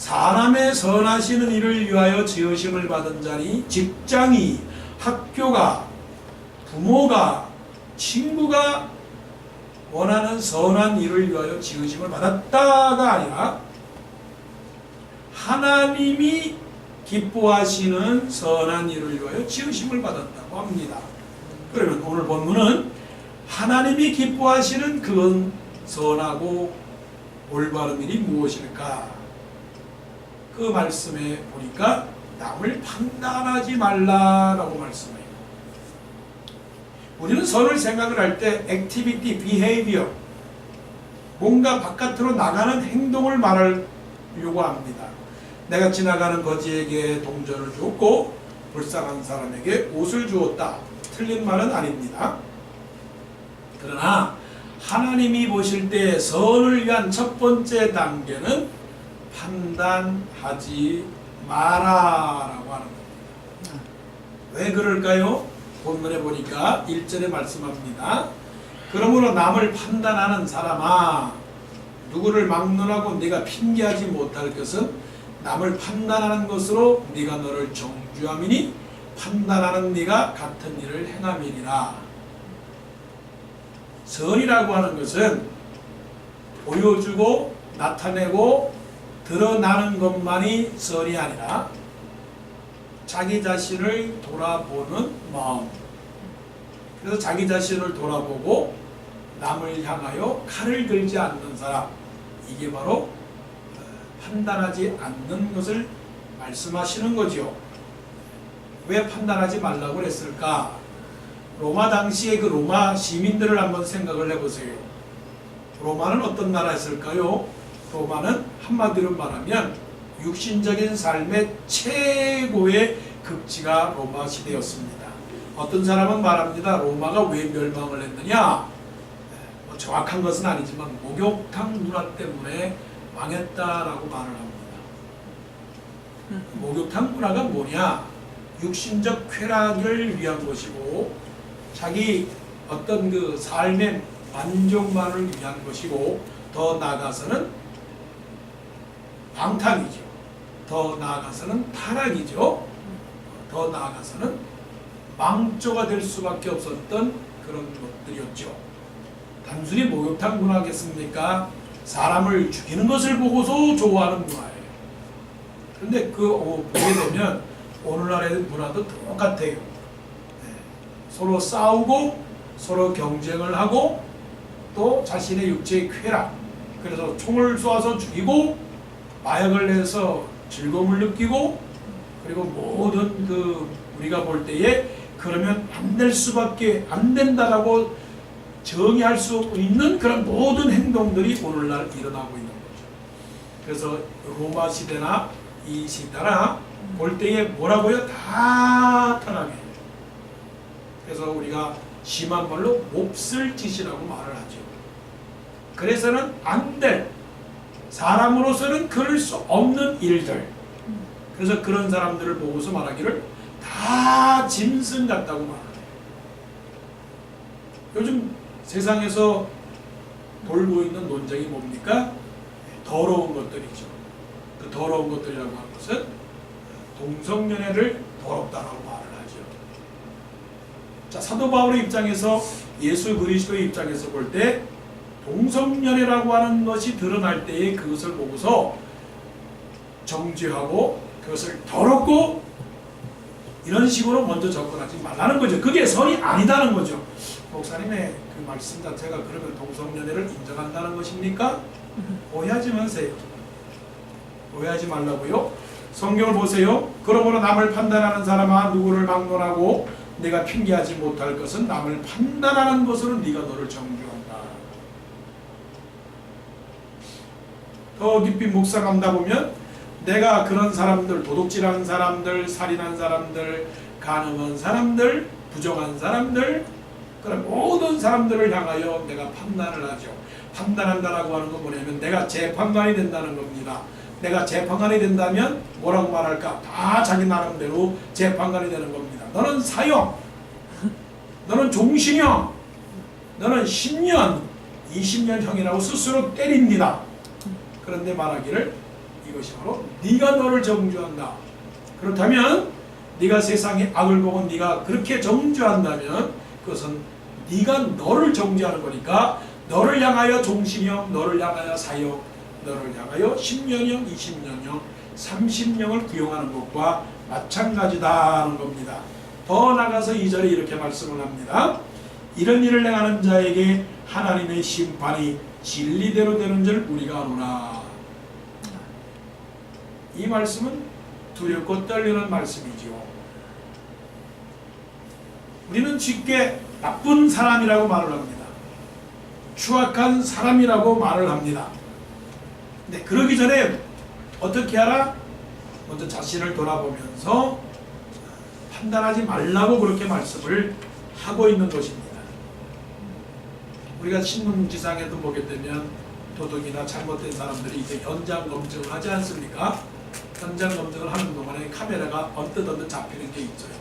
사람의 선하시는 일을 위하여 지으심을 받은 자니 직장이, 학교가, 부모가, 친구가 원하는 선한 일을 위하여 지으심을 받았다가 아니라 하나님이 기뻐하시는 선한 일을 위하여 지으심을 받았다고 합니다. 그러면 오늘 본문은 하나님이 기뻐하시는 그건 선하고 올바른 일이 무엇일까? 그 말씀에 보니까 남을 판단하지 말라라고 말씀해요. 우리는 선을 생각을 할 때 액티비티, 비헤이비어, 뭔가 바깥으로 나가는 행동을 말하려고 합니다. 내가 지나가는 거지에게 동전을 주었고 불쌍한 사람에게 옷을 주었다. 틀린 말은 아닙니다. 그러나 하나님이 보실 때 선을 위한 첫 번째 단계는 판단하지 마라라고 하는 겁니다. 왜 그럴까요? 본문에 보니까 1절에 말씀합니다. 그러므로 남을 판단하는 사람아, 누구를 막론하고 네가 핑계하지 못할 것은 남을 판단하는 것으로 네가 너를 정죄함이니 판단하는 네가 같은 일을 행함이니라. 선이라고 하는 것은 보여주고 나타내고 드러나는 것만이 선이 아니라 자기 자신을 돌아보는 마음. 그래서 자기 자신을 돌아보고 남을 향하여 칼을 들지 않는 사람, 이게 바로 판단하지 않는 것을 말씀하시는 거죠. 왜 판단하지 말라고 그랬을까? 로마 당시의 그 로마 시민들을 한번 생각을 해보세요. 로마는 어떤 나라였을까요? 로마는 한마디로 말하면 육신적인 삶의 최고의 극치가 로마 시대였습니다. 어떤 사람은 말합니다. 로마가 왜 멸망을 했느냐? 뭐 정확한 것은 아니지만 목욕탕 문화 때문에 망했다라고 말을 합니다. 목욕탕 문화가 뭐냐? 육신적 쾌락을 위한 것이고 자기 어떤 그 삶의 만족만을 위한 것이고 더 나아가서는 방탕이죠. 더 나아가서는 타락이죠. 더 나아가서는 망조가 될 수밖에 없었던 그런 것들이었죠. 단순히 목욕탕 문화겠습니까? 사람을 죽이는 것을 보고서 좋아하는 문화예요. 그런데 보게 되면 오늘날의 문화도 똑같아요. 서로 싸우고 서로 경쟁을 하고 또 자신의 육체의 쾌락, 그래서 총을 쏘아서 죽이고 마약을 내서 즐거움을 느끼고 그리고 모든 우리가 볼 때에 그러면 안 될 수밖에 안 된다라고 정의할 수 있는 그런 모든 행동들이 오늘날 일어나고 있는 거죠. 그래서 로마 시대나 이 시대나 볼 때에 뭐라고요? 다 타락해요. 그래서 우리가 심한 말로 몹쓸 짓이라고 말을 하죠. 그래서는 안 될, 사람으로서는 그럴 수 없는 일들. 그래서 그런 사람들을 보고서 말하기를 다 짐승 같다고 말해요. 요즘 세상에서 돌고 있는 논쟁이 뭡니까? 더러운 것들이죠. 그 더러운 것들이라고 하는 것은 동성연애를 더럽다라고 말을 하죠. 자, 사도 바울의 입장에서 예수 그리스도의 입장에서 볼 때 동성연애라고 하는 것이 드러날 때에 그것을 보고서 정죄하고 그것을 더럽고 이런 식으로 먼저 접근하지 말라는 거죠. 그게 선이 아니다는 거죠. 목사님의 그 말씀 자체가 그러면 동성연애를 인정한다는 것입니까? 오해하지 마세요. 오해하지 말라고요. 성경을 보세요. 그러므로 남을 판단하는 사람아, 누구를 막론하고 내가 핑계하지 못할 것은 남을 판단하는 것으로 네가 너를 정죄한다. 더 깊이 묵상한다 보면 내가 그런 사람들, 도둑질하는 사람들, 살인한 사람들, 간음한 사람들, 부정한 사람들, 그런 모든 사람들을 향하여 내가 판단을 하죠. 판단한다라고 하는 건 뭐냐면 내가 재판관이 된다는 겁니다. 내가 재판관이 된다면 뭐라고 말할까? 다 자기 나름대로 재판관이 되는 겁니다. 너는 사형, 너는 종신형, 너는 10년, 20년 형이라고 스스로 때립니다. 그런데 말하기를 이것이 바로 네가 너를 정죄한다. 그렇다면 네가 세상의 악을 보고 네가 그렇게 정죄한다면 그것은 네가 너를 정죄하는 거니까 너를 향하여 종신형, 너를 향하여 사형, 너를 향하여 10년형, 20년형, 30년을 구용하는 것과 마찬가지다는 겁니다. 더 나가서 2절에 이렇게 말씀을 합니다. 이런 일을 행하는 자에게 하나님의 심판이 진리대로 되는 줄 우리가 아노라. 이 말씀은 두렵고 떨리는 말씀이지요. 우리는 쉽게 나쁜 사람이라고 말을 합니다. 추악한 사람이라고 말을 합니다. 근데 그러기 전에 어떻게 하라? 먼저 자신을 돌아보면서 판단하지 말라고 그렇게 말씀을 하고 있는 것입니다. 우리가 신문지상에도 보게 되면 도둑이나 잘못된 사람들이 이제 현장 검증을 하지 않습니까? 현장 검증을 하는 동안에 카메라가 언뜻 잡히는 게 있어요.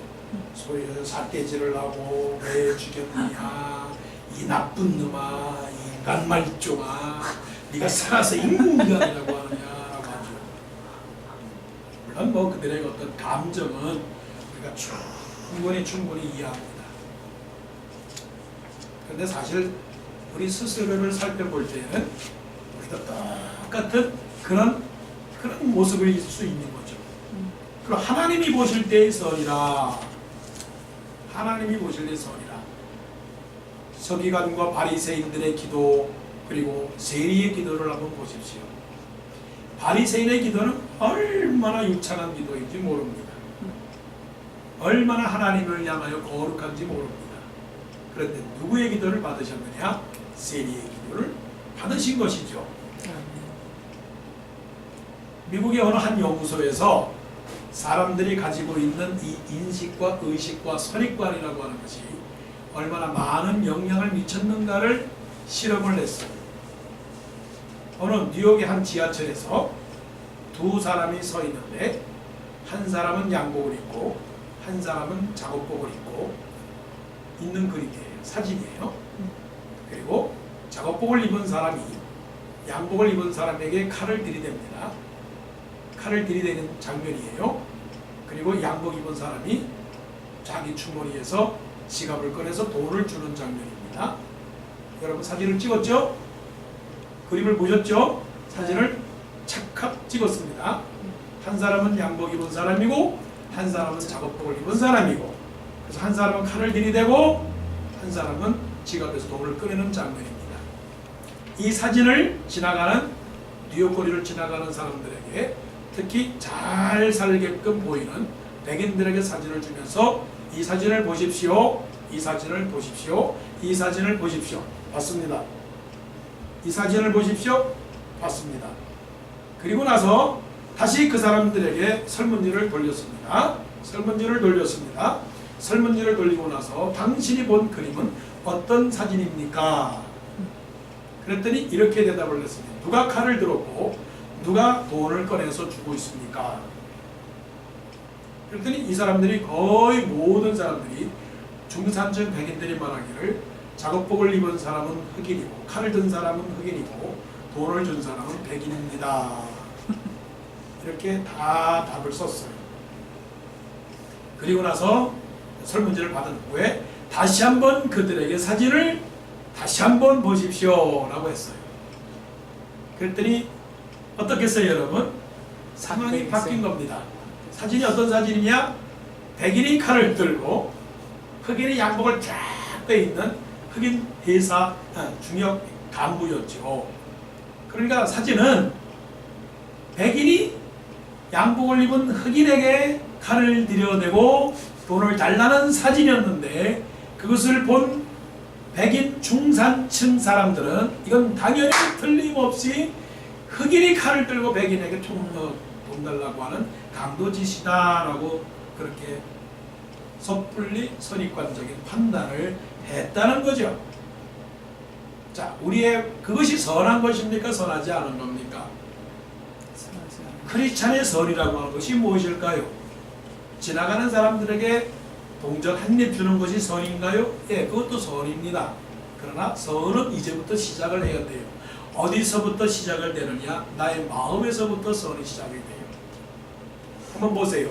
소위 삿대질을 하고 왜 죽였느냐, 이 나쁜 놈아, 이 인간 말종아, 네가 살아서 인간이라고 하느냐라고 하죠. 물론 뭐 그들의 어떤 감정은 우리가 충분히 이해합니다. 그런데 사실 우리 스스로를 살펴볼 때는 우리도 똑같은 그런 모습일 수 있는 거죠. 그리고 하나님이 보실 때의 선이라, 하나님이 보실 때의 선이라. 서기관과 바리새인들의 기도, 그리고 세리의 기도를 한번 보십시오. 바리새인의 기도는 얼마나 유창한 기도인지 모릅니다. 얼마나 하나님을 향하여 거룩한지 모릅니다. 그런데 누구의 기도를 받으셨느냐? 세리의 기도를 받으신 것이죠. 미국의 어느 한 연구소에서 사람들이 가지고 있는 이 인식과 의식과 선입관이라고 하는 것이 얼마나 많은 영향을 미쳤는가를 실험을 했어요. 어느 뉴욕의 한 지하철에서 두 사람이 서 있는데 한 사람은 양복을 입고 한 사람은 작업복을 입고 있는 그림이에요. 사진이에요. 그리고 작업복을 입은 사람이 양복을 입은 사람에게 칼을 들이댑니다. 칼을 들이대는 장면이에요. 그리고 양복 입은 사람이 자기 주머니에서 지갑을 꺼내서 돈을 주는 장면입니다. 여러분 사진을 찍었죠? 그림을 보셨죠? 사진을 착각 찍었습니다. 한 사람은 양복 입은 사람이고 한 사람은 작업복을 입은 사람이고, 그래서 한 사람은 칼을 들이대고 한 사람은 지갑에서 돈을 꺼내는 장면입니다. 이 사진을 지나가는 뉴욕 거리를 지나가는 사람들에게 특히 잘 살게끔 보이는 백인들에게 사진을 주면서 이 사진을 보십시오. 이 사진을 보십시오. 이 사진을 보십시오. 봤습니다. 이 사진을 보십시오. 봤습니다. 그리고 나서 다시 그 사람들에게 설문지를 돌렸습니다. 설문지를 돌렸습니다. 설문지를 돌리고 나서 당신이 본 그림은 어떤 사진입니까? 그랬더니 이렇게 대답을 했습니다. 누가 칼을 들었고 누가 돈을 꺼내서 주고 있습니까? 그랬더니 이 사람들이 거의 모든 사람들이 중산층 백인들이 말하기를 작업복을 입은 사람은 흑인이고 칼을 든 사람은 흑인이고 돈을 준 사람은 백인입니다. 이렇게 다 답을 썼어요. 그리고 나서 설문지를 받은 후에 다시 한번 그들에게 사진을 다시 한번 보십시오 라고 했어요. 그랬더니 어떻겠어요 여러분? 상황이 바뀐 겁니다. 사진이 어떤 사진이냐? 백인이 칼을 들고 흑인이 양복을 쫙 빼있는 흑인 회사 중역 간부였죠. 그러니까 사진은 백인이 양복을 입은 흑인에게 칼을 들여대고 돈을 달라는 사진이었는데, 그것을 본 백인 중산층 사람들은 이건 당연히 틀림없이 흑인이 칼을 들고 백인에게 돈 달라고 하는 강도짓이다라고 그렇게 섣불리 선입관적인 판단을 했다는 거죠. 자, 우리의 그것이 선한 것입니까? 선하지 않은 겁니까? 크리스찬의 선이라고 하는 것이 무엇일까요? 지나가는 사람들에게 동전 한 입 주는 것이 선인가요? 예, 그것도 선입니다. 그러나 선은 이제부터 시작을 해야 돼요. 어디서부터 시작을 되느냐? 나의 마음에서부터 선이 시작이 돼요. 한번 보세요.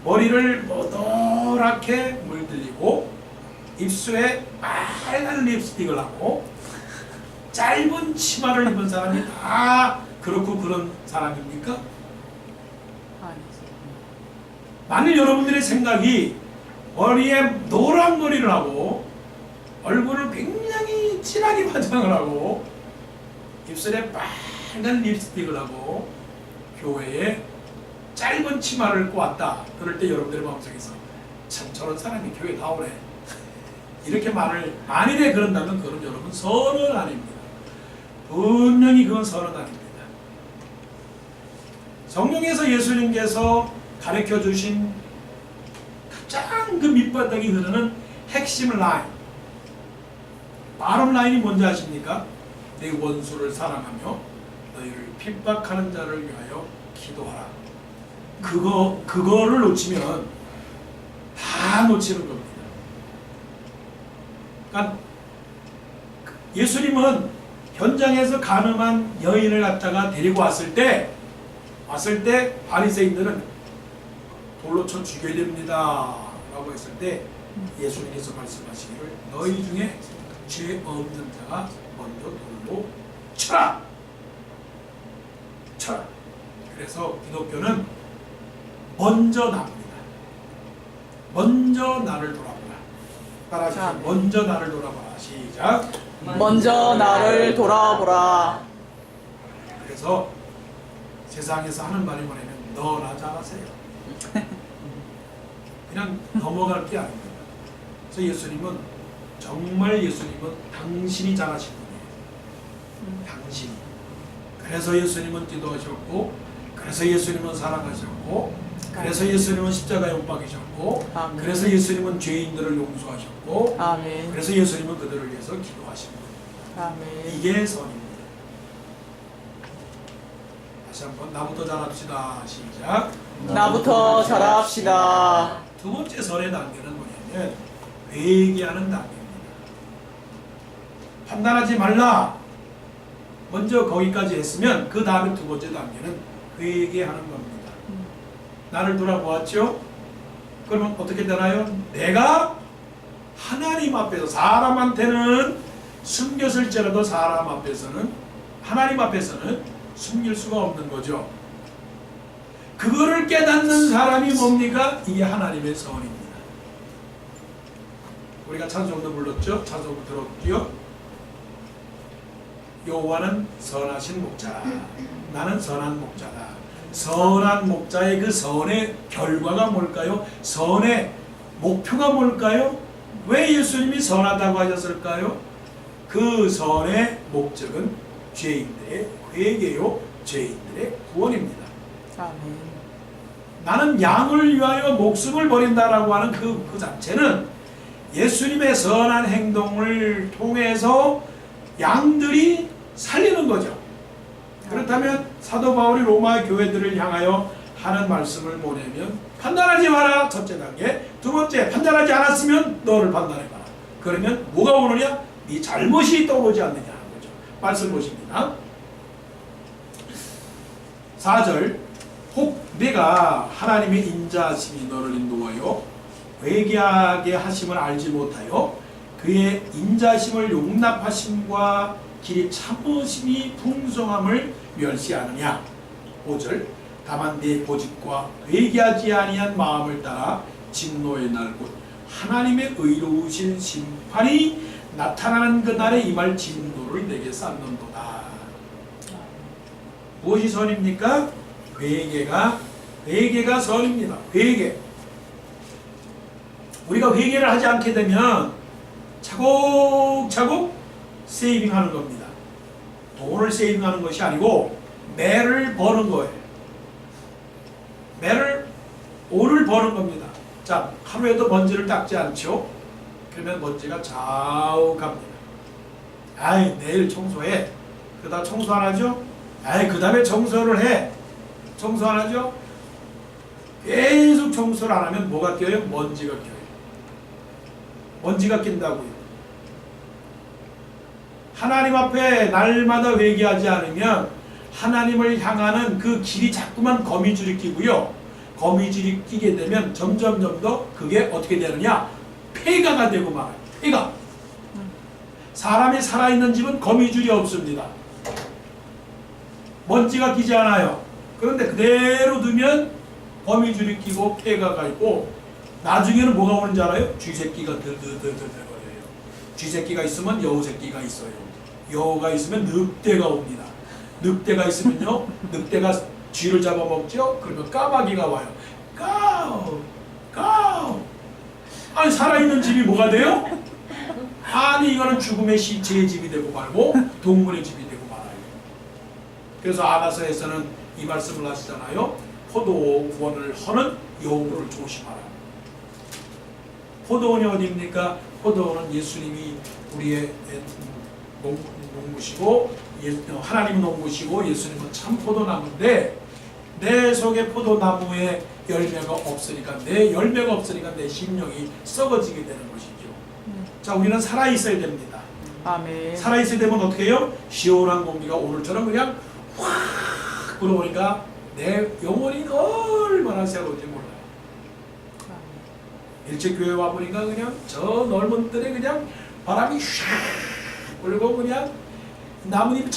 머리를 노랗게 물들이고 입술에 빨간 립스틱을 하고 짧은 치마를 입은 사람이 다 그렇고 그런 사람입니까? 아니지. 만일 여러분들의 생각이 머리에 노란 머리를 하고 얼굴을 굉장히 진하게 화장을 하고 입술에 빨간 립스틱을 하고 교회에 짧은 치마를 입고 왔다. 그럴 때 여러분들의 마음속에서 참 저런 사람이 교회 나오네. 이렇게 만일에 그런다면 그건 여러분 선은 아닙니다. 분명히 그건 선은 아닙니다. 성경에서 예수님께서 가르쳐 주신 가장 그 밑바닥이 흐르는 핵심 라인, 바람 라인이 뭔지 아십니까? 내 원수를 사랑하며 너희를 핍박하는 자를 위하여 기도하라. 그거를 놓치면 다 놓치는 겁니다. 그러니까 예수님은 현장에서 간음한 여인을 갖다가 데리고 왔을 때 바리새인들은 돌로 쳐 죽여야 됩니다 라고 했을 때 예수님께서 말씀하시기를 너희 중에 죄 없는 자가 먼저 돌로 쳐라. 그래서 기독교는 먼저 납니다. 먼저 나를 돌아보라. 따라하시죠. 먼저 나를 돌아보라. 시작. 먼저 나를 돌아보라. 그래서 세상에서 하는 말이 뭐냐면 너나 잘하세요. 그냥 넘어갈 게 아닙니다. 그래서 예수님은 당신이 잘하신 분이에요. 당신이. 그래서 예수님은 기도하셨고, 그래서 예수님은 사랑하셨고, 그래서 예수님은 십자가에 못 박이셨고, 아멘. 그래서 예수님은 죄인들을 용서하셨고, 아멘. 그래서 예수님은 그들을 위해서 기도하신 거예요. 아멘. 이게 선입니다. 다시 한번 나부터 잘합시다. 시작. 나부터 잘합시다. 두 번째 선의 단계는 뭐냐면 회개하는 단계입니다. 판단하지 말라. 먼저 거기까지 했으면 그 다음에 두 번째 단계는 회개하는 겁니다. 나를 돌아보았죠? 그러면 어떻게 되나요? 내가 하나님 앞에서 사람한테는 숨겼을지라도 사람 앞에서는 하나님 앞에서는 숨길 수가 없는 거죠. 그거를 깨닫는 사람이 뭡니까? 이게 하나님의 선입니다. 우리가 찬송도 불렀죠? 찬송도 들었죠? 여호와는 선하신 목자라. 나는 선한 목자다. 선한 목자의 그 선의 결과가 뭘까요? 선의 목표가 뭘까요? 왜 예수님이 선하다고 하셨을까요? 그 선의 목적은 죄인들의 회개요, 죄인들의 구원입니다. 아멘. 나는 양을 위하여 목숨을 버린다라고 하는 그 자체는 예수님의 선한 행동을 통해서 양들이 살리는 거죠. 그렇다면 사도 바울이 로마 교회들을 향하여 하는 말씀을 뭐냐면 판단하지 마라. 첫째 단계. 두 번째, 판단하지 않았으면 너를 판단해봐라. 그러면 뭐가 오느냐? 네 잘못이 떠오르지 않느냐 하는 거죠. 말씀 보십니다. 4절. 혹 내가 하나님의 인자하심이 너를 인도하여 회개하게 하심을 알지 못하여 그의 인자심을 용납하심과 길이 참으심이 풍성함을 멸시하느냐. 5절. 다만 내 고집과 회개하지 아니한 마음을 따라 진노의 날 곧 하나님의 의로우신 심판이 나타나는 그날에 임할 진노를 내게 쌓는도다. 무엇이 선입니까? 회개가 선입니다. 회개. 우리가 회개를 하지 않게 되면 차곡차곡 세이빙하는 겁니다. 돈을 세이빙하는 것이 아니고 매를 버는 거예요. 오를 버는 겁니다. 자, 하루에도 먼지를 닦지 않죠? 그러면 먼지가 자욱합니다. 아이, 내일 청소해. 그다음 청소 안 하죠? 아이, 그 다음에 청소를 해. 청소 안 하죠? 계속 청소를 안 하면 뭐가 껴요? 먼지가 껴요. 먼지가 낀다고요. 하나님 앞에 날마다 회개하지 않으면 하나님을 향하는 그 길이 자꾸만 거미줄이 끼고요. 거미줄이 끼게 되면 점점 더 그게 어떻게 되느냐? 폐가가 되고 말아요. 폐가. 사람이 살아있는 집은 거미줄이 없습니다. 먼지가 끼지 않아요. 그런데 그대로 두면 거미줄이 끼고 폐가가 있고 나중에는 뭐가 오는지 알아요? 쥐새끼가 들어버려요. 쥐새끼가 있으면 여우새끼가 있어요. 여우가 있으면 늑대가 옵니다. 늑대가 있으면요, 늑대가 쥐를 잡아먹죠? 그러면 까마귀가 와요. 까우! 까우! 아니, 살아있는 집이 뭐가 돼요? 아니, 이거는 죽음의 시체의 집이 되고 말고 동물의 집이 되고 말아요. 그래서 아가서에서는 이 말씀을 하시잖아요. 포도원을 허는 여우를 조심하라. 포도원이 어디입니까? 포도원은 예수님이 우리의 농부시고 하나님은 농부시고 예수님은 참 포도나무인데 내 속에 포도나무에 열매가 없으니까 내 열매가 없으니까 내 심령이 썩어지게 되는 것이죠. 자, 우리는 살아있어야 됩니다. 아멘. 살아있어야 되면 어떻게 해요? 시원한 공기가 오늘처럼 그냥 확 불어오니까 내 영혼이 얼마나 새로운지 몰라요. 일찍 교회 와보니까 그냥 저 넓은 뜰에 그냥 바람이 샥 불고 그냥 나뭇잎이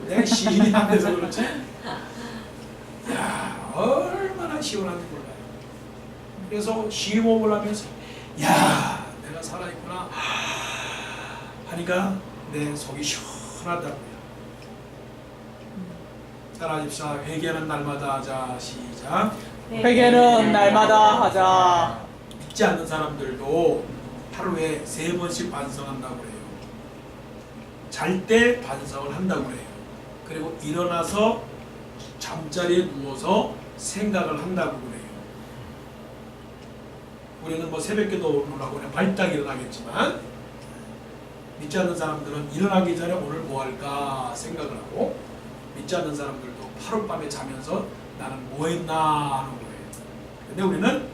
내가 시인이 안 돼서 그렇지. 야, 얼마나 시원한지 몰라요. 그래서 시호흡을 하면서 야, 내가 살아있구나 하니까 내 속이 시원하다고요. 따라하십시다. 회개는 날마다 하자. 시작. 회개는 날마다 하자. 믿지 않는 사람들도 하루에 3번씩 반성한다고 그래요. 잘 때 반성을 한다고 그래요. 그리고 일어나서 잠자리에 누워서 생각을 한다고 그래요. 우리는 뭐 새벽에도 오라고 그냥 발딱 일어나겠지만 믿지 않는 사람들은 일어나기 전에 오늘 뭐 할까 생각을 하고 믿지 않는 사람들도 하룻밤에 자면서 나는 뭐 했나 하는 거예요. 근데 우리는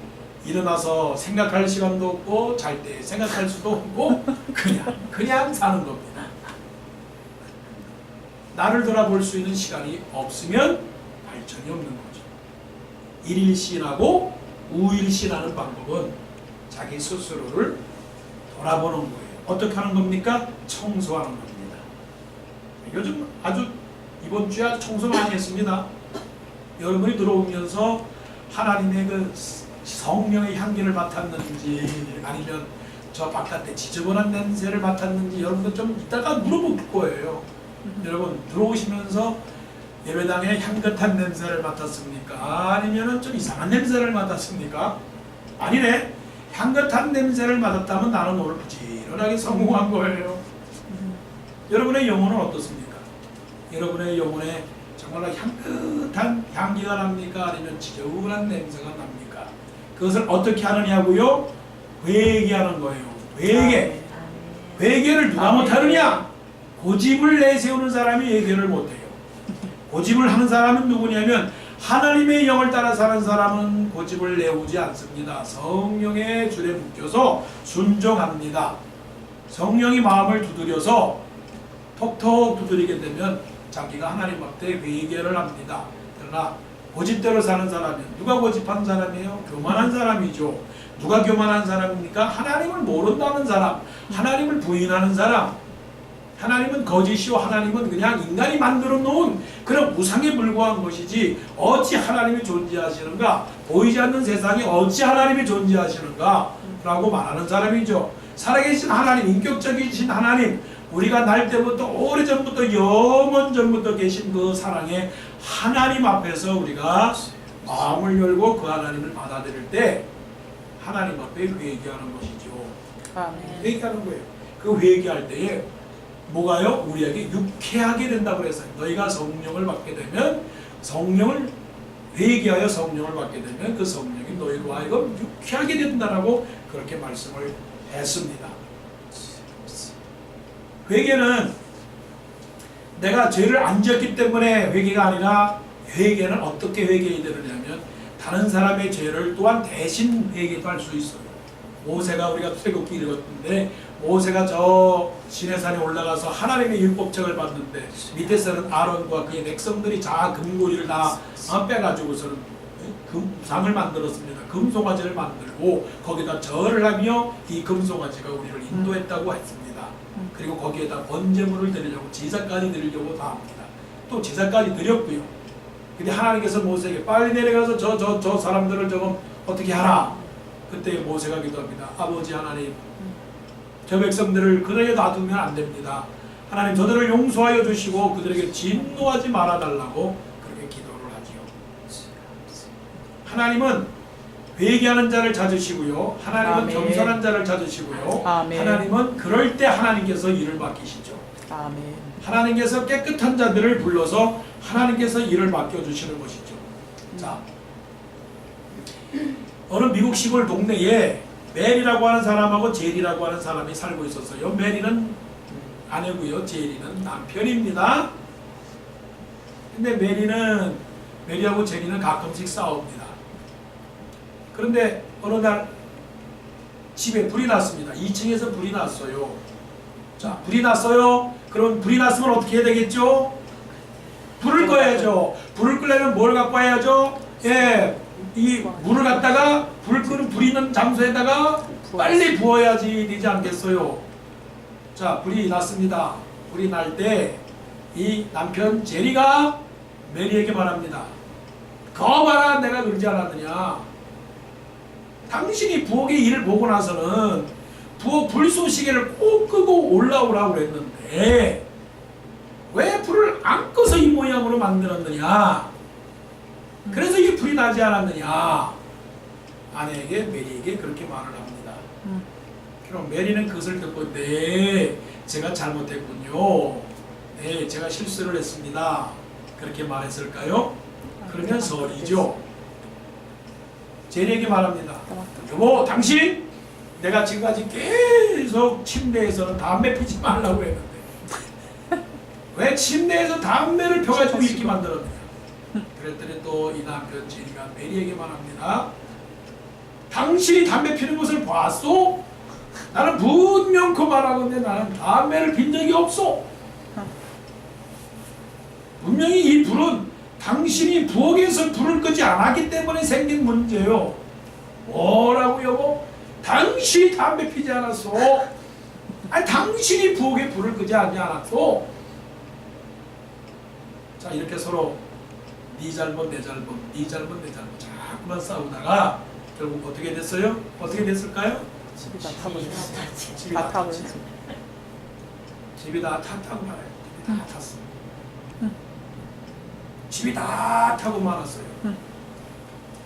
일어나서 생각할 시간도 없고 잘 때 생각할 수도 없고 그냥 사는 겁니다. 나를 돌아볼 수 있는 시간이 없으면 발전이 없는 거죠. 일일신하고 우일신하는 방법은 자기 스스로를 돌아보는 거예요. 어떻게 하는 겁니까? 청소하는 겁니다. 요즘 아주 이번 주에 아주 청소 많이 했습니다. 여러분이 들어오면서 하나님의 그 성령의 향기를 맡았는지 아니면 저 바깥에 지저분한 냄새를 맡았는지 여러분들 좀 이따가 물어볼 거예요. 여러분 들어오시면서 예배당에 향긋한 냄새를 맡았습니까? 아니면 좀 이상한 냄새를 맡았습니까? 아니네. 향긋한 냄새를 맡았다면 나는 오늘 부지런하게 성공한 거예요. 여러분의 영혼은 어떻습니까? 여러분의 영혼에 정말로 향긋한 향기가 납니까? 아니면 지저분한 냄새가 납니까? 그것을 어떻게 하느냐고요? 회개하는 거예요. 회개. 회개를 누가 못하느냐? 고집을 내세우는 사람이 회개를 못해요. 고집을 하는 사람은 누구냐면 하나님의 영을 따라 사는 사람은 고집을 내오지 않습니다. 성령의 줄에 묶여서 순종합니다. 성령이 마음을 두드려서 톡톡 두드리게 되면 자기가 하나님 앞에 회개를 합니다. 그러나 고집대로 사는 사람은 누가 고집한 사람이에요? 교만한 사람이죠. 누가 교만한 사람입니까? 하나님을 모른다는 사람, 하나님을 부인하는 사람. 하나님은 거짓이요 하나님은 그냥 인간이 만들어 놓은 그런 우상에 불과한 것이지 어찌 하나님이 존재하시는가? 보이지 않는 세상에 어찌 하나님이 존재하시는가? 라고 말하는 사람이죠. 살아계신 하나님, 인격적이신 하나님, 우리가 날 때부터 오래전부터 영원전부터 계신 그 사랑의 하나님 앞에서 우리가 마음을 열고 그 하나님을 받아들일 때 하나님 앞에 회개하는 것이죠. 회개하는 거예요. 그 회개할 때에 뭐가요? 우리에게 유쾌하게 된다고 그랬어요. 너희가 성령을 받게 되면 성령을 회개하여 성령을 받게 되면 그 성령이 너희로 하여금 유쾌하게 된다라고 그렇게 말씀을 했습니다. 회개는 내가 죄를 안 지었기 때문에 회개가 아니라 회개는 어떻게 회개해야 되느냐면 다른 사람의 죄를 또한 대신 회개도 할 수 있어요. 모세가 우리가 출애굽기 읽었는데 모세가 저 시내산에 올라가서 하나님의 율법책을 받는데 밑에서는 아론과 그의 백성들이 자 금고리를 다 빼가지고서는 금상을 만들었습니다. 금송아지를 만들고 거기다 절을 하며 이 금송아지가 우리를 인도했다고 했습니다. 그리고 거기에다 번제물을 드리려고 제사까지 드리려고 다 합니다. 또 제사까지 드렸고요. 근데 하나님께서 모세에게 빨리 내려가서 저 사람들을 조금 어떻게 하라. 그때 모세가 기도합니다. 아버지 하나님, 저 백성들을 그들에게 놔두면 안 됩니다. 하나님 저들을 용서하여 주시고 그들에게 진노하지 말아달라고 그렇게 기도를 하지요. 하나님은 회개하는 자를 찾으시고요. 하나님은 아멘. 겸손한 자를 찾으시고요. 아멘. 하나님은 그럴 때 하나님께서 일을 맡기시죠. 아멘. 하나님께서 깨끗한 자들을 불러서 하나님께서 일을 맡겨주시는 것이죠. 자, 어느 미국 시골 동네에 메리라고 하는 사람하고 제리라고 하는 사람이 살고 있었어요. 메리는 아내고요. 제리는 남편입니다. 근데 메리하고 제리는 가끔씩 싸웁니다. 그런데 어느 날 집에 불이 났습니다. 2층에서 불이 났어요. 자, 불이 났어요. 그럼 불이 났으면 어떻게 해야 되겠죠? 불을 꺼야죠. 불을 끄려면 뭘 갖고 와야죠? 예, 이 물을 갖다가 불이 있는 장소에다가 빨리 부어야지 되지 않겠어요? 자, 불이 났습니다. 불이 날 때 이 남편 제리가 메리에게 말합니다. 거봐라, 내가 그러지 않았느냐. 당신이 부엌의 일을 보고 나서는 부엌 불쏘시개를 꼭 끄고 올라오라고 그랬는데 왜 불을 안 꺼서 이 모양으로 만들었느냐. 그래서 이 불이 나지 않았느냐. 아내에게 메리에게 그렇게 말을 합니다. 그럼 메리는 그것을 듣고 네, 제가 잘못했군요. 네, 제가 실수를 했습니다. 그렇게 말했을까요? 그러면 설이죠. 제리에게 말합니다. 여보, 당신 내가 지금까지 계속 침대에서는 담배 피지 말라고 했는데 왜 침대에서 담배를 펴가지고 이렇게 만들었느냐. 그랬더니 또 이 남편 제리가 메리에게 말합니다. 당신이 담배 피는 것을 봤소? 나는 분명코 말하건대 나는 담배를 핀 적이 없소. 분명히 이 불은 당신이 부엌에서 불을 끄지 않았기 때문에 생긴 문제요. 뭐라고 여보? 당신이 담배 피지 않았소. 아니 당신이 부엌에 불을 끄지 않았소. 자, 이렇게 서로 네 잘못 내 잘못 네 잘못 내 잘못 자꾸만 싸우다가 결국 어떻게 됐어요? 어떻게 됐을까요? 집이 다 타버렸어. 집이 다 다 타버렸어. 탔지. 집이 다 탔다고 말해요. 집이 다 탔어. 집이 다 타고 말았어요.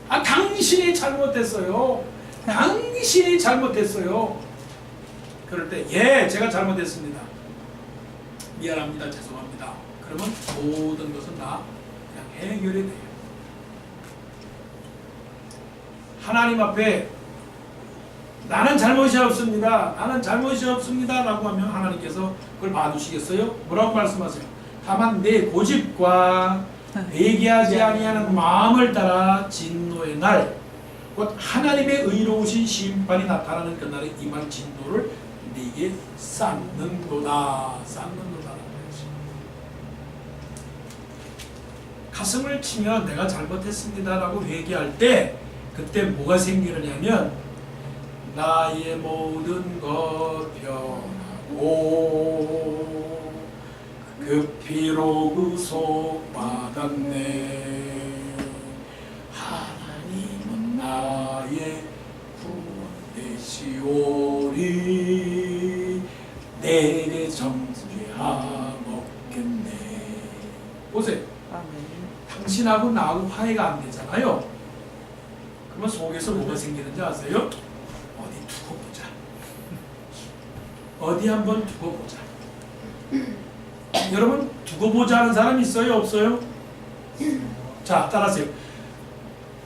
아, 당신이 잘못했어요. 당신이 잘못했어요. 그럴 때 예, 제가 잘못했습니다. 미안합니다. 죄송합니다. 그러면 모든 것은 다 그냥 해결이 돼요. 하나님 앞에 나는 잘못이 없습니다. 나는 잘못이 없습니다. 라고 하면 하나님께서 그걸 봐주시겠어요? 뭐라고 말씀하세요? 다만 내 고집과 회개하지 아니하는 마음을 따라 진노의 날, 곧 하나님의 의로우신 심판이 나타나는 그날에 임할 진노를 네게 쌓는도다. 쌓는도다라는 거지. 가슴을 치며 내가 잘못했습니다라고 회개할 때 그때 뭐가 생기느냐면 나의 모든 것 변하고 그 피로 구속받았네. 하나님은 나의 구원 되시오리. 내게 정죄하먹겠네. 보세요. 아멘. 당신하고 나하고 화해가 안 되잖아요. 그러면 속에서 뭐가 생기는지 아세요? 어디 두고 보자. 어디 한번 두고 보자. 여러분 두고 보자 하는 사람 있어요? 없어요? 자, 따라하세요.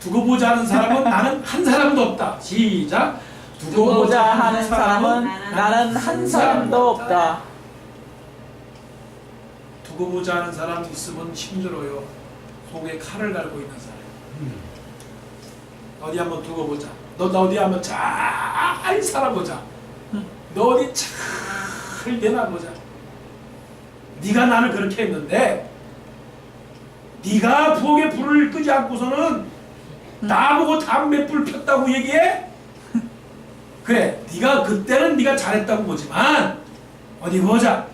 두고 보자 하는 사람은 나는 한 사람도 없다. 시작. 두고 보자 하는 사람은 나는 한 사람도 없다. 두고 보자 하는 사람 있으면 힘들어요. 속에 칼을 갈고 있는 사람. 어디 한번 두고 보자. 너 어디 한번 잘 살아보자. 너 어디 잘 되나보자. 네가 나를 그렇게 했는데 네가 부엌에 불을 끄지 않고서는 나보고 담배 불 폈다고 얘기해? 그래, 네가 그때는 네가 잘했다고 보지만 어디 보자.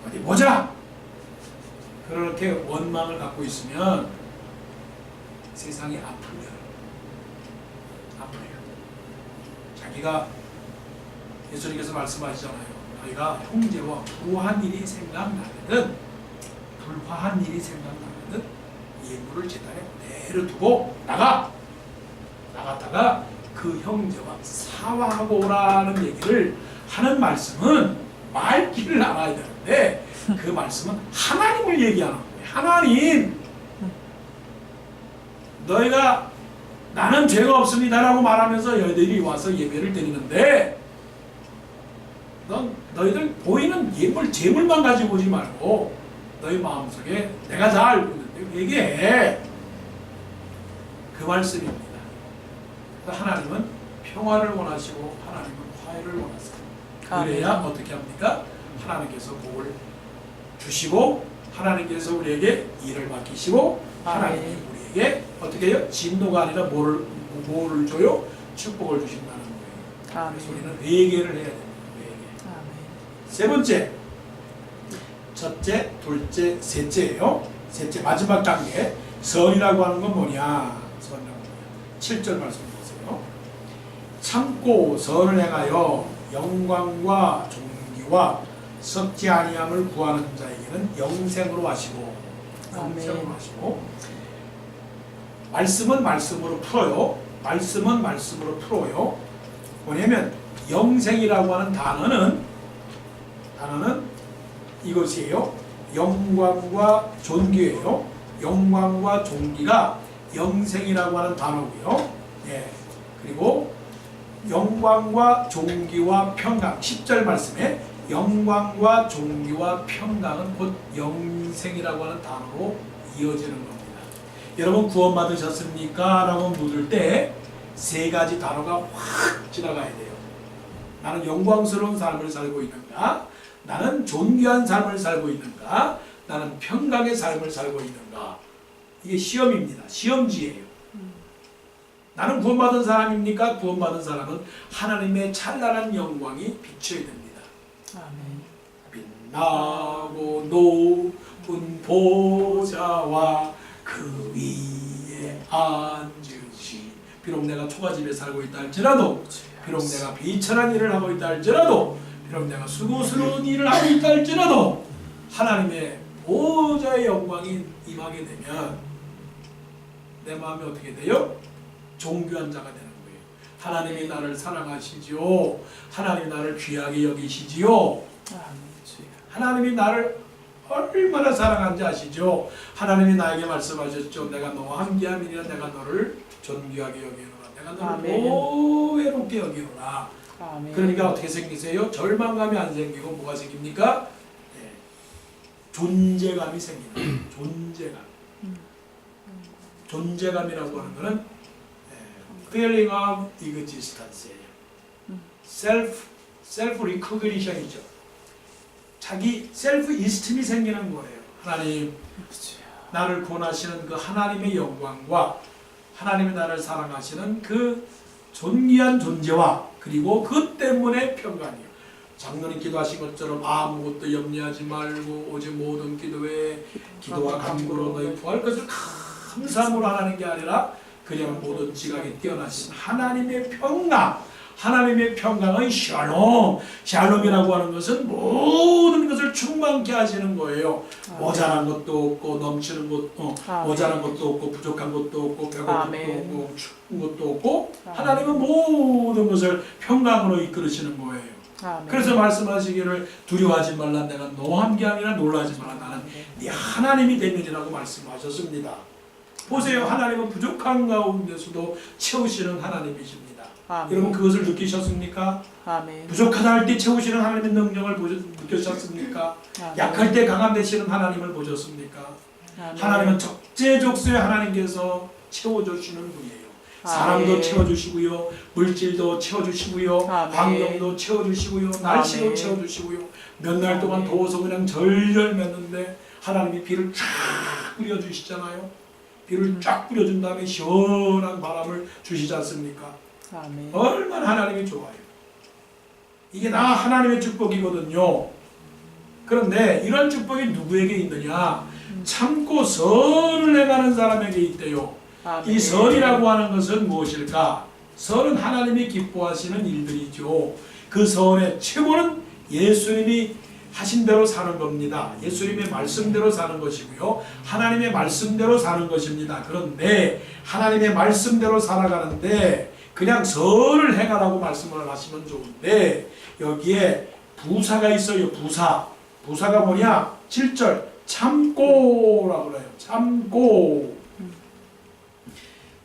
어디 보자. 그렇게 원망을 갖고 있으면 세상이 아프면 아파요. 자기가 예수님께서 말씀하시잖아요. 너희가 형제와 불화한 일이 생각나거든, 불화한 일이 생각나거든 예물을 제단에 내려두고 나갔다가 그 형제와 사화하고 오라는 얘기를 하는 말씀은 말귀를 알아야 되는데 그 말씀은 하나님을 얘기하는 거예요. 하나님, 너희가 나는 죄가 없습니다라고 말하면서 너희들이 와서 예배를 드리는데 너희들 보이는 예물, 재물만 가지고 오지 말고 너희 마음속에 내가 다 알고 있는데 얘기해. 그 말씀입니다. 하나님은 평화를 원하시고 하나님은 화해를 원하세요. 그래야 어떻게 합니까? 하나님께서 복을 주시고 하나님께서 우리에게 일을 맡기시고 하나님이 우리에게 어떻게 해요? 진노가 아니라 뭐를 줘요? 축복을 주신다는 거예요. 그래서 우리는 회개를 해야 됩니다. 세 번째, 첫째, 둘째, 셋째예요. 셋째, 마지막 단계. 선이라고 하는 건 뭐냐? 선이라고 하는 7절 말씀 보세요. 참고 선을 행하여 영광과 존귀와 썩지 아니함을 구하는 자에게는 영생으로 하시고, 영생으로 하시고, 말씀은 말씀으로 풀어요. 말씀은 말씀으로 풀어요. 뭐냐면 영생이라고 하는 단어는 이것이에요. 영광과 존귀예요. 영광과 존귀가 영생이라고 하는 단어고요. 예. 그리고 영광과 존귀와 평강, 10절 말씀에 영광과 존귀와 평강은 곧 영생이라고 하는 단어로 이어지는 겁니다. 여러분 구원받으셨습니까? 라고 묻을 때 세 가지 단어가 확 지나가야 돼요. 나는 영광스러운 삶을 살고 있는가? 나는 존귀한 삶을 살고 있는가? 나는 평강의 삶을 살고 있는가? 이게 시험입니다. 시험지예요. 나는 구원받은 사람입니까? 구원받은 사람은 하나님의 찬란한 영광이 비춰야 됩니다. 빛나고 높은 보좌와 그 위에 앉으시. 비록 내가 초가집에 살고 있다 할지라도, 비록 내가 비천한 일을 하고 있다 할지라도, 비록 내가 수고스러운 일을 하고 있다 할지라도 하나님의 보좌의 영광이 임하게 되면 내 마음이 어떻게 돼요? 존귀한 자가 되는 거예요. 하나님이 나를 사랑하시지요. 하나님이 나를 귀하게 여기시지요. 하나님이 나를 얼마나 사랑한지 아시죠? 하나님이 나에게 말씀하셨죠. 내가 너와 함께함이니라. 내가 너를 존귀하게 여기노라. 내가 너를 보배롭게 여기노라. 그러니까 어떻게 생기세요? 절망감이 안 생기고 뭐가 생깁니까? 네. 존재감이 생깁니다. 존재감. 존재감이라고 하는 것은 feeling of existence예요. self recognition이죠. 자기 self esteem이 생기는 거예요. 하나님, 나를 구원하시는 그 하나님의 영광과 하나님이 나를 사랑하시는 그 존귀한 존재와 그리고 그 때문에 평강이요. 장로님 기도하신 것처럼 아무것도 염려하지 말고 오직 모든 기도에 기도와 간구로 너희 구할 것을 감사함으로 하는 게 아니라 그냥 모든 지각에 뛰어나신 하나님의 평강, 하나님의 평강의 샬롬, 샬롬이라고 하는 것은 모든 것을 충만케 하시는 거예요. 모자란 것도 없고 넘치는 것도 모자란 것도 없고 부족한 것도 없고 배고픈 것도 없고 추운 것도 없고 하나님은 모든 것을 평강으로 이끌으시는 거예요. 그래서 말씀하시기를 두려워하지 말라. 내가 너와 함께하니라. 놀라지 말라. 나는 네 하나님이 되느니라고 말씀하셨습니다. 보세요. 하나님은 부족한 가운데서도 채우시는 하나님이십니다. 여러분 그것을 느끼셨습니까? 부족하다 할 때 채우시는 하나님의 능력을 느끼셨습니까? 약할 때 강함 되시는 하나님을 보셨습니까? 하나님은 적재적소에 하나님께서 채워주시는 분이에요. 사람도 아멘. 채워주시고요, 물질도 채워주시고요, 아멘. 환경도 채워주시고요, 날씨도 아멘. 채워주시고요. 몇 날 동안 더워서 그냥 절절 맸는데 하나님이 비를 쫙 뿌려주시잖아요. 비를 쫙 뿌려준 다음에 시원한 바람을 주시지 않습니까? 아멘. 얼마나 하나님이 좋아요. 이게 다 하나님의 축복이거든요. 그런데 이런 축복이 누구에게 있느냐? 참고 선을 행하는 사람에게 있대요. 아멘. 이 선이라고 하는 것은 무엇일까? 선은 하나님이 기뻐하시는 일들이죠. 그 선의 최고는 예수님이 하신 대로 사는 겁니다. 예수님의 말씀대로 사는 것이고요. 하나님의 말씀대로 사는 것입니다. 그런데 하나님의 말씀대로 살아가는데 그냥 선을 행하라고 말씀을 하시면 좋은데 여기에 부사가 있어요. 부사가 뭐냐? 7절 참고라고 그래요.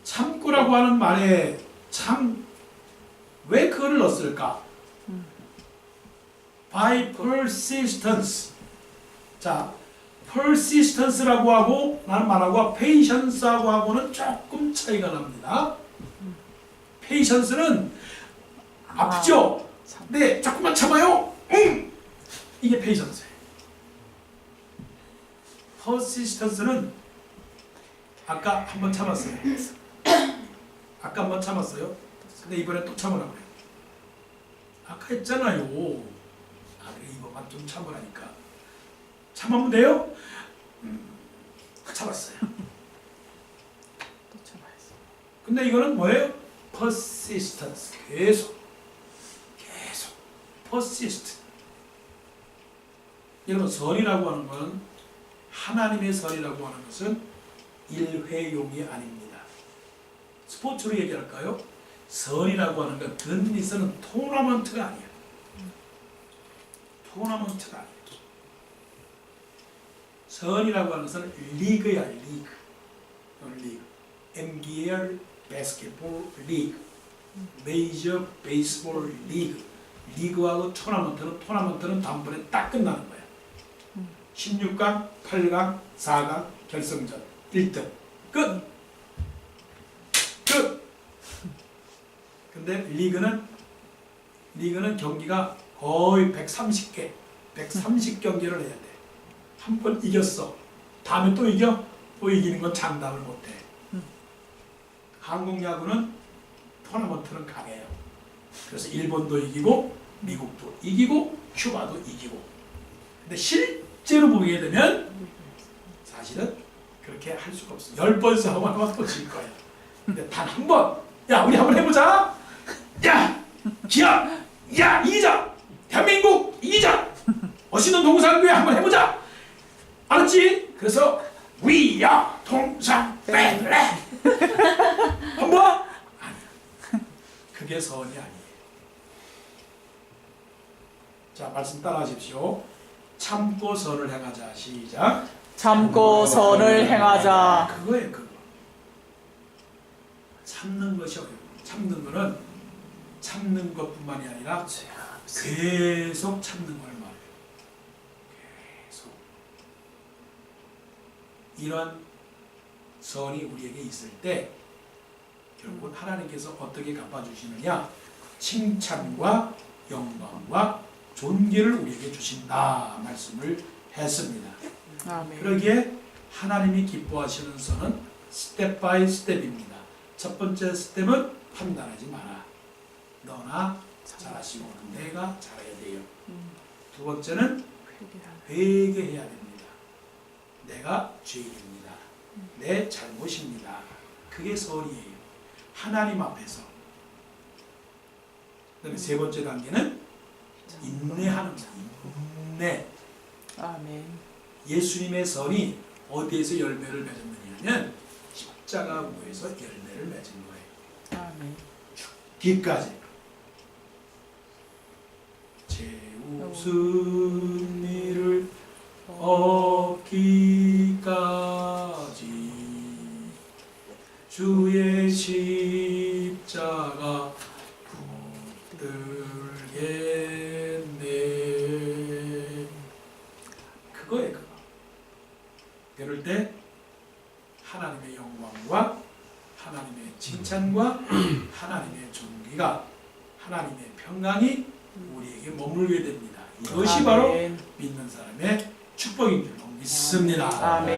참고라고 하는 말에 왜 그걸 넣었을까? by persistence. 자, persistence라고 하고 나는 말하고 patience하고 하고는 조금 차이가 납니다. patience는 아프죠? 네, 조금만 참아요. 이게 patience예요. persistence는 아까 한번 참았어요. 아까 한번 참았어요. 근데 이번에 또 참으라고 해요. 아까 했잖아요. 그래 이번만 좀 참으라니까. 참으면 돼요? 참았어요. 또 참아야지. 근데 이거는 뭐예요? persistence. 계속 persist. 여러분 선이라고 하는 건 하나님의 선이라고 하는 것은 일회용이 아닙니다. 스포츠로 얘기할까요? 선이라고 하는 건 던니스는 토너먼트가 아니야. 토너먼트가 아니야. 선이라고 하는 것은 리그야, 리그. NBL 바스켓볼 리그, 메이저 베이스볼 리그. 리그하고 토너먼트는 단번에 딱 끝나는 거야. 16강, 8강, 4강, 결승전 1등 끝. 근데 리그는 경기가 거의 130경기를 해야 돼. 한 번 이겼어. 다음에 또 이겨? 또 이기는 건 장담을 못해. 한국 야구는 토너먼트는 강해요. 그래서 일본도 이기고 미국도 이기고 큐바도 이기고. 근데 실제로 보게 되면 사실은 그렇게 할 수가 없어. 10번 싸움하면 또 질 거야. 근데 단 한 번, 야 우리 한번 해보자. 야 기아, 야 이기자. 대한민국 이기자. 멋있는 동상교회 한번 해보자. 알았지? 그래서 We are 동상배래. 한번? 아니야. 그게 선이 아니에요. 자, 말씀 따라하십시오. 참고 선을 행하자. 시작. 참고 선을 행하자. 그거예요, 그거. 참는 것이 어려워요. 참는 거는 참는 것뿐만이 아니라 계속 참는 걸 말해요. 계속. 이런 선이 우리에게 있을 때 결국은 하나님께서 어떻게 갚아주시느냐? 칭찬과 영광과 존귀를 우리에게 주신다 말씀을 했습니다. 아멘. 그러기에 하나님이 기뻐하시는 선은 스텝 바이 스텝입니다. 첫 번째 스텝은 판단하지 마라. 너나 잘하시고 내가 잘해야 돼요. 두 번째는 회개해야 됩니다. 내가 죄인입니다. 내 잘못입니다. 그게 선이에요. 하나님 앞에서. 그다음에 세 번째 단계는 인내하는 것. 인내. 아멘. 예수님의 선이 어디에서 열매를 맺었느냐면 십자가 무에서 열매를 맺은 거예요. 아멘. 뒤까지. 제 웃음이를 얻기까지 주의 십자가 붙들겠네. 그거예요, 그거. 그럴 때 하나님의 영광과 하나님의 칭찬과 하나님의 존귀가 하나님의 평강이 우리에게 머물게 됩니다. 이것이 바로 아멘. 믿는 사람의 축복인 줄로 믿습니다. 아멘.